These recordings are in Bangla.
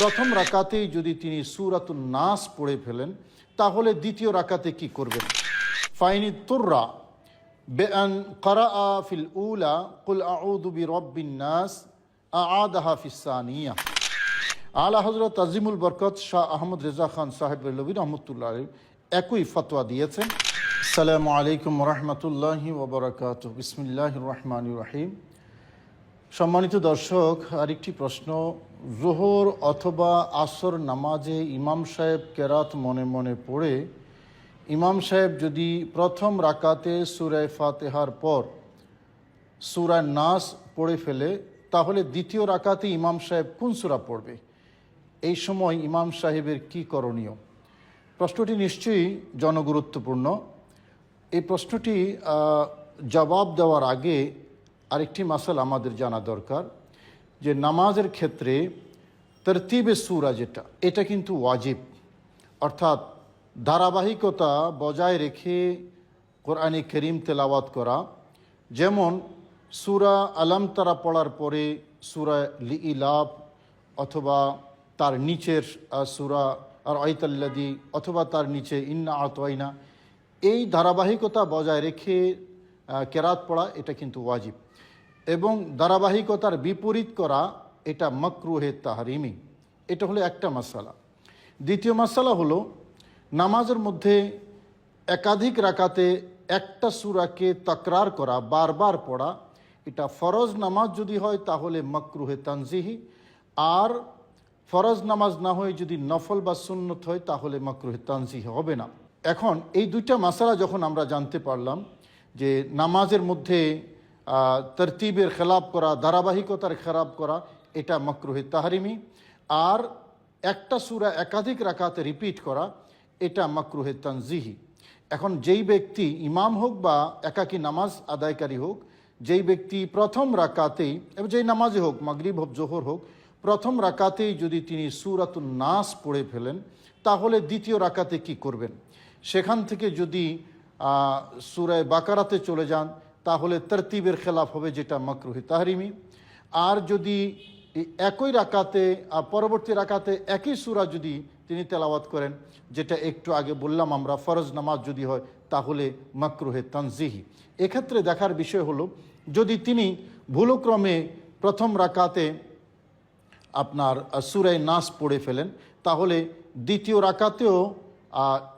প্রথম রাকাতেই যদি তিনি সূরাতুন নাস পড়ে ফেলেন তাহলে দ্বিতীয় রাকাতে কি করবেন? ফাইনি তুররা বেআন ক্বারাআ ফিল উলা কুল আউযু বিরাব্বিন নাস আ'আদাহা ফিস সানিয়া। আলা হযরত আজিমুল বরকত শাহ আহমদ রেজা খান সাহেব বেরলভী রহমতুল্লাহ আলাইহি একই ফতোয়া দিয়েছেন। আসসালামু আলাইকুম ওয়া রাহমাতুল্লাহি ওয়া বারাকাতুহু। বিসমিল্লাহির রহমানির রহিম। সম্মানিত দর্শক, আরেকটি প্রশ্ন। যোহর অথবা আসর নামাজে ইমাম সাহেব কেরাত মনে মনে পড়ে ইমাম সাহেব যদি প্রথম রাকাতে সূরা ফাতিহার পর সূরা নাস পড়ে ফেলে তাহলে দ্বিতীয় রাকাতে ইমাম সাহেব কোন সূরা পড়বে? এই সময় ইমাম সাহেবের কি করণীয়? প্রশ্নটি নিশ্চয়ই জনগুরুত্বপূর্ণ। এই প্রশ্নটি জবাব দেওয়ার আগে আরেকটি মাসালা আমাদের জানা দরকার, যে নামাজের ক্ষেত্রে তরতিবে সূরা এটা কিন্তু ওয়াজিব, অর্থাৎ ধারাবাহিকতা বজায় রেখে কোরআনে কারীম তেলাওয়াত করা। যেমন সূরা আলম তারা পড়ার পরে সূরা লিইলাফ অথবা তার নিচের সূরা আর আইতাল্লাদি অথবা তার নিচে ইন্না আতওয়াইনা, এই ধারাবাহিকতা বজায় রেখে কেরাত পড়া এটা কিন্তু ওয়াজিব। এবং ধারাবাহিকতার বিপরীত করা এটা মাকরুহে তাহরিমি। এটা হলো একটা মাসালা। দ্বিতীয় মাসালা হলো নামাজের মধ্যে একাধিক রাকাতে একটা সূরাকে তাকরার করা, বারবার পড়া। এটা ফরজ নামাজ যদি হয় তাহলে মাকরুহে তানজিহি, আর ফরজ নামাজ না হয়ে যদি নফল বা সুন্নত হয় তাহলে মাকরুহে তানজিহি হবে না। এখন এই দুইটা মাসালা যখন আমরা জানতে পারলাম যে নামাজের মধ্যে তরতিবের খেলাপ করা, ধারাবাহিকতার খেলাপ করা এটা মাকরুহে তাহরিমি, আর একটা সূরা একাধিক রাকাতে রিপিট করা এটা মাকরুহে তানজিহি। এখন যেই ব্যক্তি ইমাম হোক বা একাকী নামাজ আদায়কারী হোক, যেই ব্যক্তি প্রথম রাকাতেই, এবং যেই নামাজে হোক, মাগরিব হোক জোহর হোক, প্রথম রাকাতেই যদি তিনি সূরাতুন নাস পড়ে ফেলেন তাহলে দ্বিতীয় রাকাতে কি করবেন? সেখান থেকে যদি সূরা বাকারাতে চলে যান তাহলে তরতিবের খেলাফ হবে, যেটা মাকরুহে তাহরিমি। আর যদি একই রাকাতে পরবর্তী রাকাতে একই সূরা যদি তিনি তেলাওয়াত করেন, যেটা একটু আগে বললাম আমরা, ফরজ নামাজ যদি হয় তাহলে মাকরুহে তানজিহি। এক্ষেত্রে দেখার বিষয় হলো, যদি তিনি ভুলক্রমে প্রথম রাকাতে আপনার সূরা নাস পড়ে ফেলেন তাহলে দ্বিতীয় রাকাতেও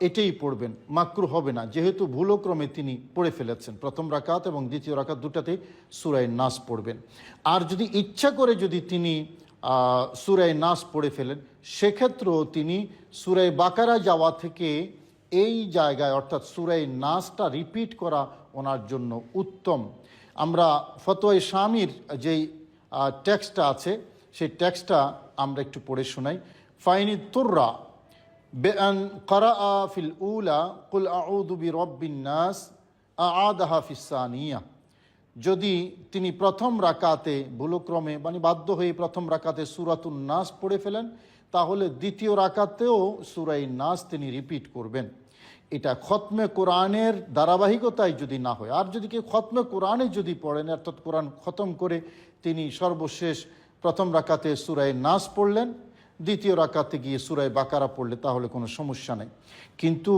এটাই পড়বেন, মাকরু হবে না, যেহেতু ভুলক্রমে তিনি পড়ে ফেলেছেন। প্রথম রাকাত এবং দ্বিতীয় রাকাত দুটাতেই সূরা নাস পড়বেন। আর যদি ইচ্ছা করে যদি তিনি সূরা নাস পড়ে ফেলেন, সেক্ষেত্রেও তিনি সূরা বাকারা যাওয়া থেকে এই জায়গায় অর্থাৎ সূরা নাসটা রিপিট করা ওনার জন্য উত্তম। আমরা ফতোয়া শামির যেই টেক্সটটা আছে সেই টেক্সটটা আমরা একটু পড়ে শোনাই। ফাইনি তুররা বেআন ক্বারাআ ফিল উলা কুল আউযু বিরাব্বিন নাস আ'আদাহা ফিস সানিয়া। যদি তিনি প্রথম রাকাতে ভুলক্রমে বাধ্য হয়ে প্রথম রাকাতে সূরাতুন নাস পড়ে ফেলেন তাহলে দ্বিতীয় রাকাতেও সূরা নাস তিনি রিপিট করবেন। এটা খতমে কোরআনের ধারাবাহিকতায় যদি না হয়, আর যদি কেউ খতমে কোরআনে যদি পড়েন, অর্থাৎ কোরআন খতম করে তিনি সর্বশেষ প্রথম রাকাতে সূরা নাস পড়লেন, দ্বিতীয় রাকাতে গিয়ে সূরা বাকারা পড়লে তাহলে কোনো সমস্যা নেই। কিন্তু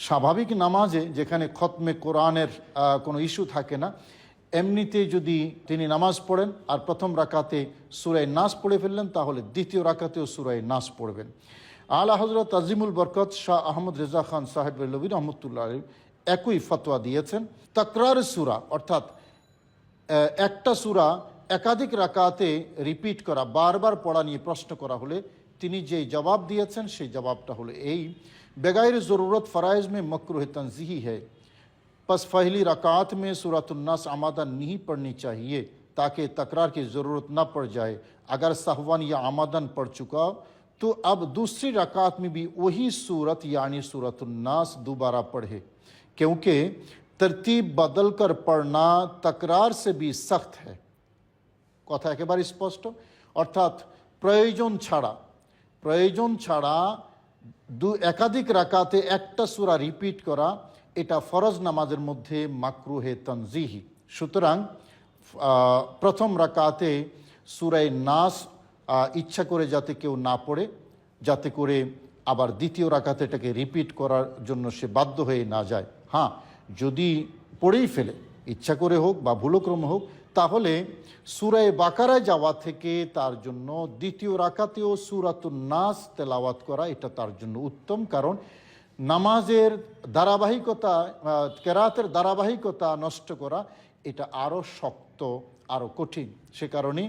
স্বাভাবিক নামাজে যেখানে খতমে কোরআনের কোনো ইস্যু থাকে না, এমনিতে যদি তিনি নামাজ পড়েন আর প্রথম রাকাতে সূরা নাস পড়ে ফেললেন তাহলে দ্বিতীয় রাকাতেও সূরা নাস পড়বেন। আলা হযরত আজিমুল বরকত শাহ আহমদ রেজা খান সাহেব বেরলভী রহমতুল্লাহ আলাইহি একই ফতোয়া দিয়েছেন। তাকরার সূরা অর্থাৎ একটা সূরা একাধিক রাকাতে রিপিট করা, বারবার পড়া নিয়ে প্রশ্ন করা হলে তিনি যেই জবাব দিয়েছেন সেই জবাবটা হলো এই, বেগাইর জরুরত ফরাइज में मकरूह तंज़ीही है, बस पहली रकात में सूरतुन नास आमदन नहीं पढ़नी चाहिए ताकि तकरार की ज़रूरत न पड़ जाए। अगर सहवन या आमदन पढ़ चुका तो अब दूसरी रकात में भी वही सूरत यानी सूरतुन नास दोबारा पढ़े, क्योंकि तरतीब बदल कर पढ़ना तकरार से भी सख्त है। কথা একেবারে স্পষ্ট, অর্থাৎ প্রয়োজন ছাড়া একাধিক রাকাতে একটা সূরা রিপিট করা এটা ফরজ নামাজের মধ্যে মাকরুহে তানজিহি। সুতরাং প্রথম রাকাতে সূরা নাস ইচ্ছা করে যাতে কেউ না পড়ে, যাতে করে আবার দ্বিতীয় রাকাতে এটাকে রিপিট করার জন্য সে বাধ্য হয়ে না যায়। হ্যাঁ, যদি পড়েই ফেলে, ইচ্ছা করে হোক বা ভুলক্রমে হোক, তাহলে সূরা বাকারায় যাওয়া থেকে তার জন্য দ্বিতীয় রাকাতেও সূরাতুন নাস তেলাওয়াত করা এটা তার জন্য উত্তম। কারণ নামাজের ধারাবাহিকতা, কেরাতের ধারাবাহিকতা নষ্ট করা এটা আরও শক্ত, আরও কঠিন। সে কারণে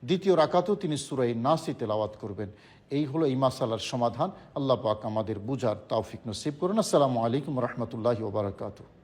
দ্বিতীয় রাকাতেও তিনি সূরা নাসই তেলাওয়াত করবেন। এই হলো এই মাসালার সমাধান। আল্লাহ পাক আমাদের বুঝার তৌফিক নসিব করুন। আসসালামু আলাইকুম রহমতুল্লাহি ওয়া বারাকাতুহু।